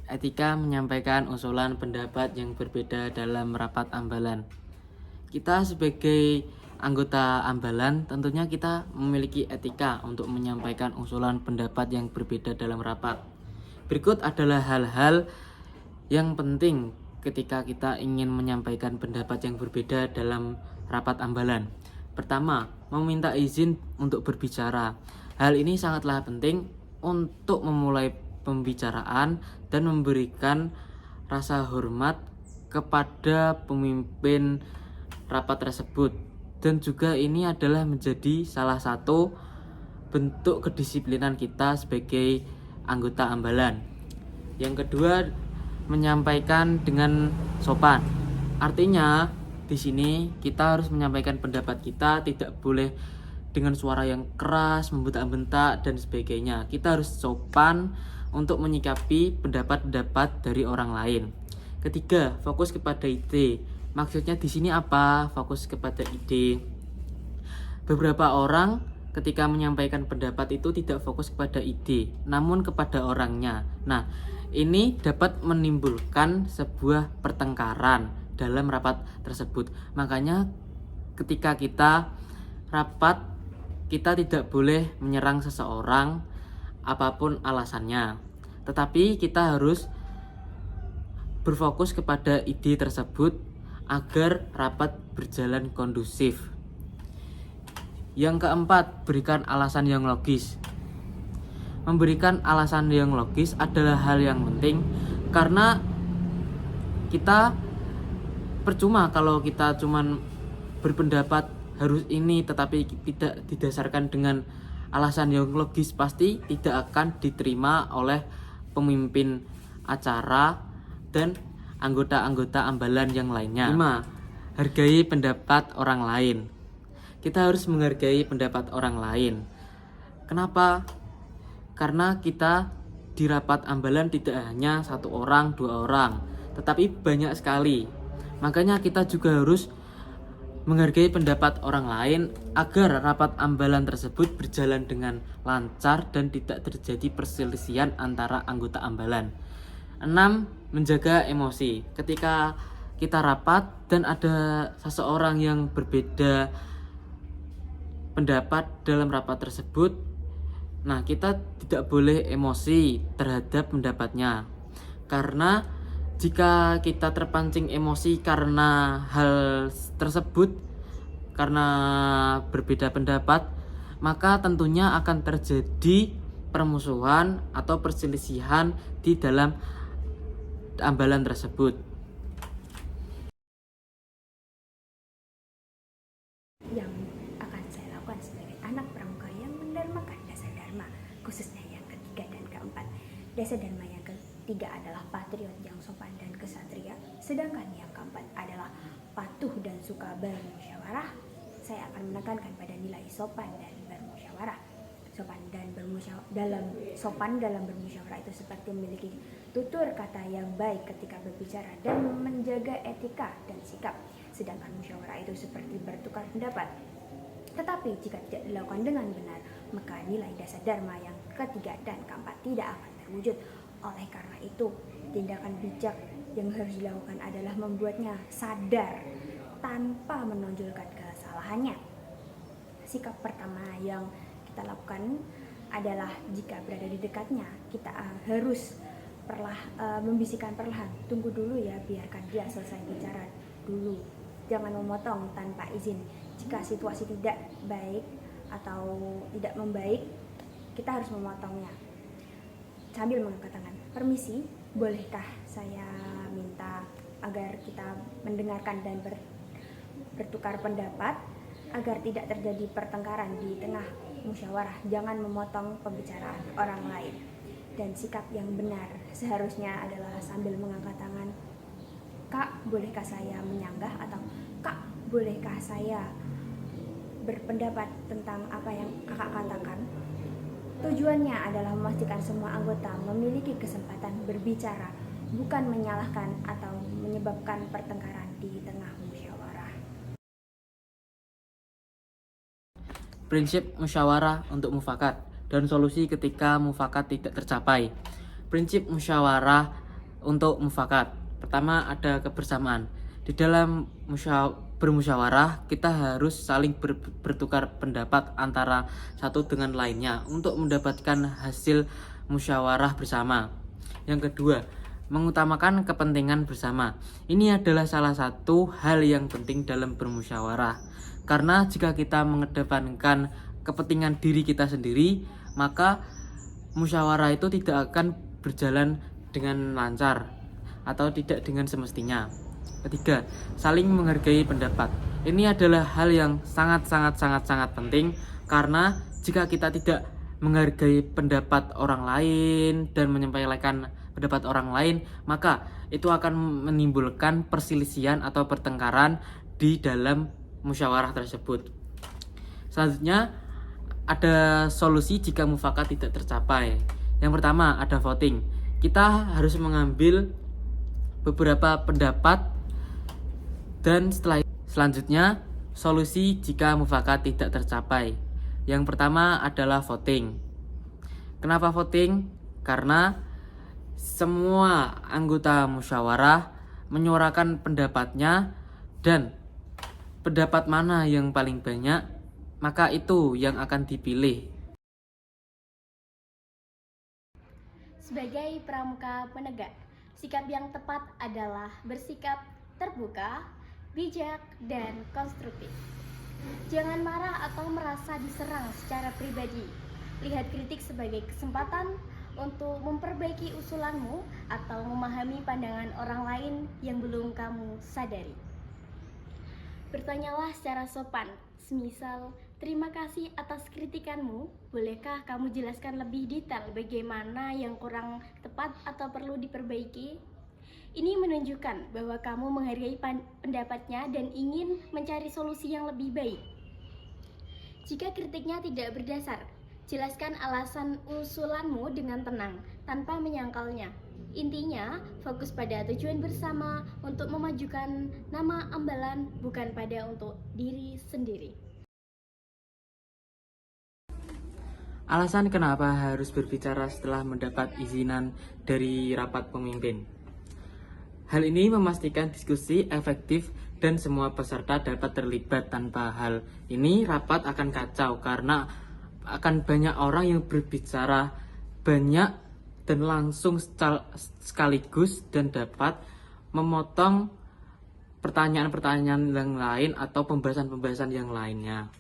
etika menyampaikan usulan pendapat yang berbeda dalam rapat ambalan. Kita sebagai anggota ambalan tentunya kita memiliki etika untuk menyampaikan usulan pendapat yang berbeda dalam rapat. Berikut adalah hal-hal yang penting ketika kita ingin menyampaikan pendapat yang berbeda dalam rapat ambalan. Pertama, meminta izin untuk berbicara. Hal ini sangatlah penting untuk memulai pembicaraan dan memberikan rasa hormat kepada pemimpin rapat tersebut. Dan juga ini adalah menjadi salah satu bentuk kedisiplinan kita sebagai anggota ambalan. Yang kedua, menyampaikan dengan sopan. Artinya, di sini kita harus menyampaikan pendapat kita, tidak boleh dengan suara yang keras, membentak-bentak dan sebagainya. Kita harus sopan untuk menyikapi pendapat-pendapat dari orang lain. Ketiga, fokus kepada ide. Maksudnya di sini apa? Fokus kepada ide. Beberapa orang ketika menyampaikan pendapat itu tidak fokus kepada ide, namun kepada orangnya. Nah, ini dapat menimbulkan sebuah pertengkaran dalam rapat tersebut. Makanya ketika kita rapat, kita tidak boleh menyerang seseorang apapun alasannya. Tetapi kita harus berfokus kepada ide tersebut agar rapat berjalan kondusif. Yang keempat, berikan alasan yang logis. Memberikan alasan yang logis adalah hal yang penting karena kita percuma kalau kita cuman berpendapat harus ini tetapi tidak didasarkan dengan alasan yang logis, pasti tidak akan diterima oleh pemimpin acara dan anggota-anggota ambalan yang lainnya. 5. Hargai pendapat orang lain. Kita harus menghargai pendapat orang lain. Kenapa? Karena kita di rapat ambalan tidak hanya 1 orang, 2 orang, tetapi banyak sekali. Makanya kita juga harus menghargai pendapat orang lain agar rapat ambalan tersebut berjalan dengan lancar dan tidak terjadi perselisihan antara anggota ambalan. 6. Menjaga emosi. Ketika kita rapat dan ada seseorang yang berbeda pendapat dalam rapat tersebut, nah kita tidak boleh emosi terhadap pendapatnya. Karena jika kita terpancing emosi karena hal tersebut, karena berbeda pendapat, maka tentunya akan terjadi permusuhan atau perselisihan di dalam ambalan tersebut. Yang akan saya lakukan sebagai anak pramuka yang mendarmakan dasar dharma, khususnya yang ketiga dan keempat. Dasar dharma yang ketiga adalah patriot yang sopan dan kesatria, sedangkan yang keempat adalah patuh dan suka bermusyawarah. Saya akan menekankan pada nilai sopan dan bermusyawarah. Sopan dalam bermusyawarah itu seperti memiliki tutur kata yang baik ketika berbicara dan menjaga etika dan sikap. Sedangkan musyawarah itu seperti bertukar pendapat. Tetapi jika tidak dilakukan dengan benar, maka nilai dasar dharma yang ketiga dan keempat tidak akan terwujud. Oleh karena itu, tindakan bijak yang harus dilakukan adalah membuatnya sadar tanpa menonjolkan kesalahannya. Sikap pertama yang kita lakukan adalah jika berada di dekatnya, kita harus membisikkan perlahan, tunggu dulu ya, biarkan dia selesai bicara dulu. Jangan memotong tanpa izin. Jika situasi tidak baik atau tidak membaik, kita harus memotongnya sambil mengangkat tangan. Permisi, bolehkah saya minta agar kita mendengarkan dan bertukar pendapat agar tidak terjadi pertengkaran di tengah musyawarah. Jangan memotong pembicaraan orang lain. Dan sikap yang benar seharusnya adalah sambil mengangkat tangan. Kak, bolehkah saya menyanggah? Atau Kak, bolehkah saya berpendapat tentang apa yang kakak katakan? Tujuannya adalah memastikan semua anggota memiliki kesempatan berbicara, bukan menyalahkan atau menyebabkan pertengkaran di tengah musyawarah. Prinsip musyawarah untuk mufakat dan solusi ketika mufakat tidak tercapai. Prinsip musyawarah untuk mufakat. Pertama, ada kebersamaan. Di dalam bermusyawarah, kita harus saling bertukar pendapat antara satu dengan lainnya untuk mendapatkan hasil musyawarah bersama. Yang kedua, mengutamakan kepentingan bersama. Ini adalah salah satu hal yang penting dalam bermusyawarah. Karena jika kita mengedepankan kepentingan diri kita sendiri, maka musyawarah itu tidak akan berjalan dengan lancar atau tidak dengan semestinya. Ketiga, saling menghargai pendapat. Ini adalah hal yang sangat penting, karena jika kita tidak menghargai pendapat orang lain dan menyampaikan pendapat orang lain, maka itu akan menimbulkan perselisihan atau pertengkaran di dalam musyawarah tersebut. Selanjutnya, ada solusi jika mufakat tidak tercapai. Yang pertama, ada voting. Kita harus mengambil beberapa pendapat, dan selanjutnya solusi jika mufakat tidak tercapai. Yang pertama adalah voting. Kenapa voting? Karena semua anggota musyawarah menyuarakan pendapatnya, dan pendapat mana yang paling banyak, maka itu yang akan dipilih. Sebagai pramuka penegak, sikap yang tepat adalah bersikap terbuka, bijak, dan konstruktif. Jangan marah atau merasa diserang secara pribadi. Lihat kritik sebagai kesempatan untuk memperbaiki usulanmu atau memahami pandangan orang lain yang belum kamu sadari. Bertanyalah secara sopan, semisal, "Terima kasih atas kritikanmu, bolehkah kamu jelaskan lebih detail bagaimana yang kurang tepat atau perlu diperbaiki?" Ini menunjukkan bahwa kamu menghargai pendapatnya dan ingin mencari solusi yang lebih baik. Jika kritiknya tidak berdasar, jelaskan alasan usulanmu dengan tenang, tanpa menyangkalnya. Intinya, fokus pada tujuan bersama untuk memajukan nama Ambalan, bukan pada untuk diri sendiri. Alasan kenapa harus berbicara setelah mendapat izinan dari rapat pemimpin. Hal ini memastikan diskusi efektif dan semua peserta dapat terlibat. Tanpa hal ini, rapat akan kacau karena akan banyak orang yang berbicara banyak dan langsung sekaligus, dan dapat memotong pertanyaan-pertanyaan yang lain atau pembahasan-pembahasan yang lainnya.